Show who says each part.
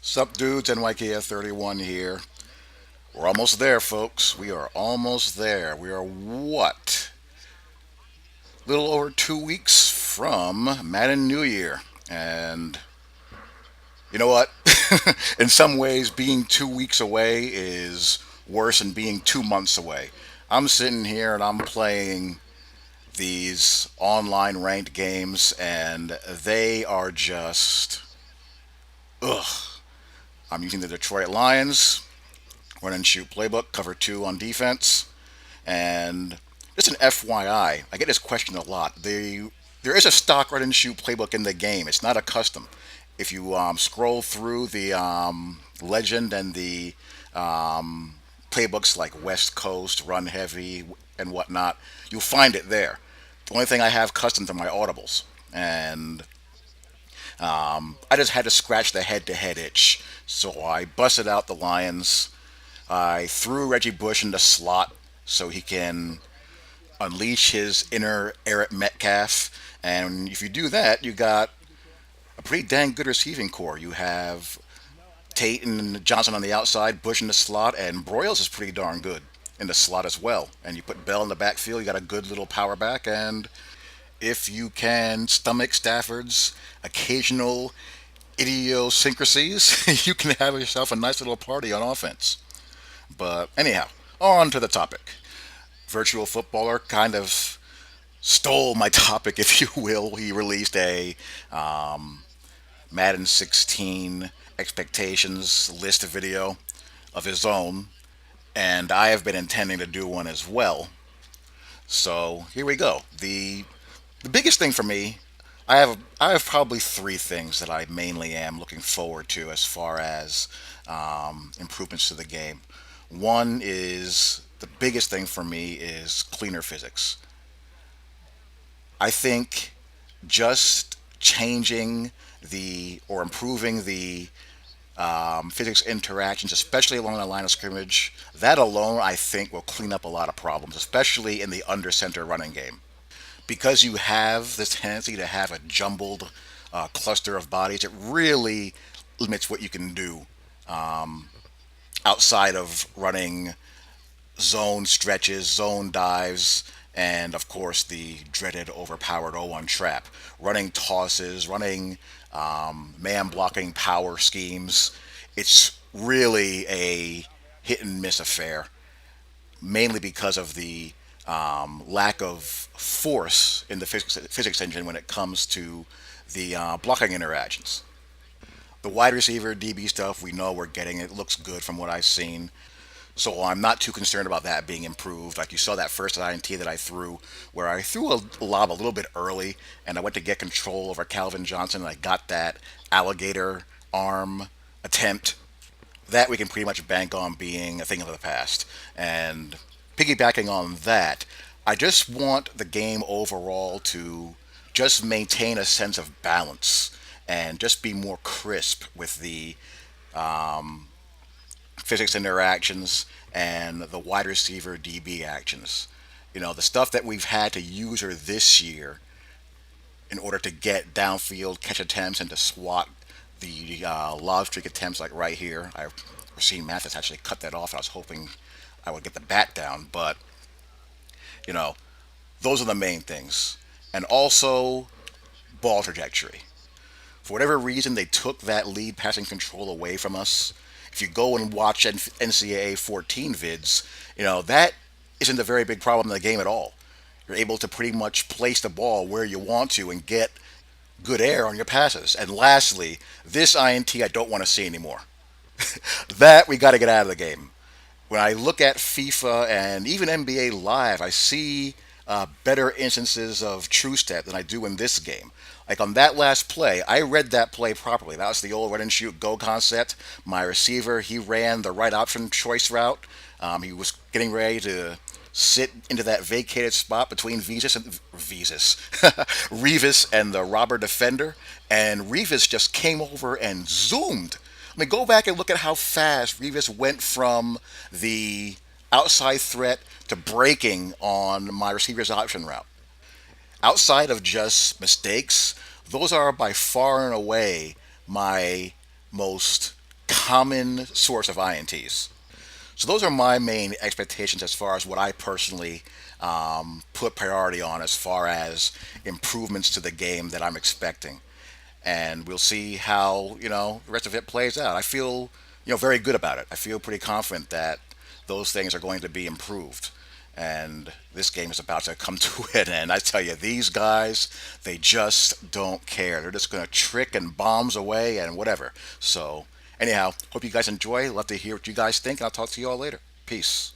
Speaker 1: Sup, dudes? NYKF31 here. We're almost there, folks. We are almost there. We are what? A little over 2 weeks from Madden New Year. And you know what? In some ways, being 2 weeks away is worse than being 2 months away. I'm sitting here and I'm playing these online ranked games, and they are just. Ugh. I'm using the Detroit Lions, run and shoot playbook, cover two on defense. And just an FYI, I get this question a lot. There is a stock run and shoot playbook in the game. It's not a custom. If you scroll through the legend and the playbooks like West Coast, Run Heavy, and whatnot, you'll find it there. The only thing I have custom are my audibles. And I just had to scratch the head-to-head itch. So I busted out the Lions. I threw Reggie Bush in the slot so he can unleash his inner Eric Metcalf. And if you do that, you got a pretty dang good receiving core. You have Tate and Johnson on the outside, Bush in the slot, and Broyles is pretty darn good in the slot as well. And you put Bell in the backfield, you got a good little power back. And if you can stomach Stafford's occasional idiosyncrasies, you can have yourself a nice little party on offense. But anyhow, on to the topic. Virtual Footballer kind of stole my topic, if you will. He released a Madden 16 expectations list video of his own, and I have been intending to do one as well. So here we go. The biggest thing for me, I have probably three things that I mainly am looking forward to as far as improvements to the game. One is the biggest thing for me is cleaner physics. I think just changing the or improving the physics interactions, especially along the line of scrimmage, that alone I think will clean up a lot of problems, especially in the under center running game. Because you have this tendency to have a jumbled cluster of bodies, it really limits what you can do outside of running zone stretches, zone dives, and of course the dreaded overpowered 0-1 trap. Running tosses, running man blocking power schemes. It's really a hit and miss affair, mainly because of the lack of force in the physics engine when it comes to the blocking interactions. The wide receiver DB stuff, we know we're getting. It looks good from what I've seen. So I'm not too concerned about that being improved. Like you saw that first INT that I threw, where I threw a lob a little bit early, and I went to get control over Calvin Johnson, and I got that alligator arm attempt. That we can pretty much bank on being a thing of the past. And piggybacking on that, I just want the game overall to just maintain a sense of balance and just be more crisp with the physics interactions and the wide receiver DB actions. You know, the stuff that we've had to use her this year in order to get downfield catch attempts and to swat the lob streak attempts, like right here. I've seen Mathis actually cut that off. I was hoping I would get the bat down, but you know, those are the main things. And also ball trajectory. For whatever reason, they took that lead passing control away from us. If you go and watch NCAA 14 vids, you know, that isn't a very big problem in the game at all. You're able to pretty much place the ball where you want to and get good air on your passes. And lastly, this INT I don't want to see anymore. That we got to get out of the game. When I look at FIFA and even NBA Live, I see better instances of true step than I do in this game. Like on that last play, I read that play properly. That was the old run and shoot go concept. My receiver, he ran the right option choice route. He was getting ready to sit into that vacated spot between Revis and the robber defender, and Revis just came over and zoomed. I mean, go back and look at how fast Revis went from the outside threat to breaking on my receiver's option route. Outside of just mistakes, those are by far and away my most common source of INTs. So those are my main expectations as far as what I personally put priority on as far as improvements to the game that I'm expecting. And we'll see how the rest of it plays out. I feel very good about it. I feel pretty confident that those things are going to be improved. And this game is about to come to an end. I tell you, these guys, they just don't care. They're just going to trick and bombs away and whatever. So, anyhow, hope you guys enjoy. Love to hear what you guys think. I'll talk to you all later. Peace.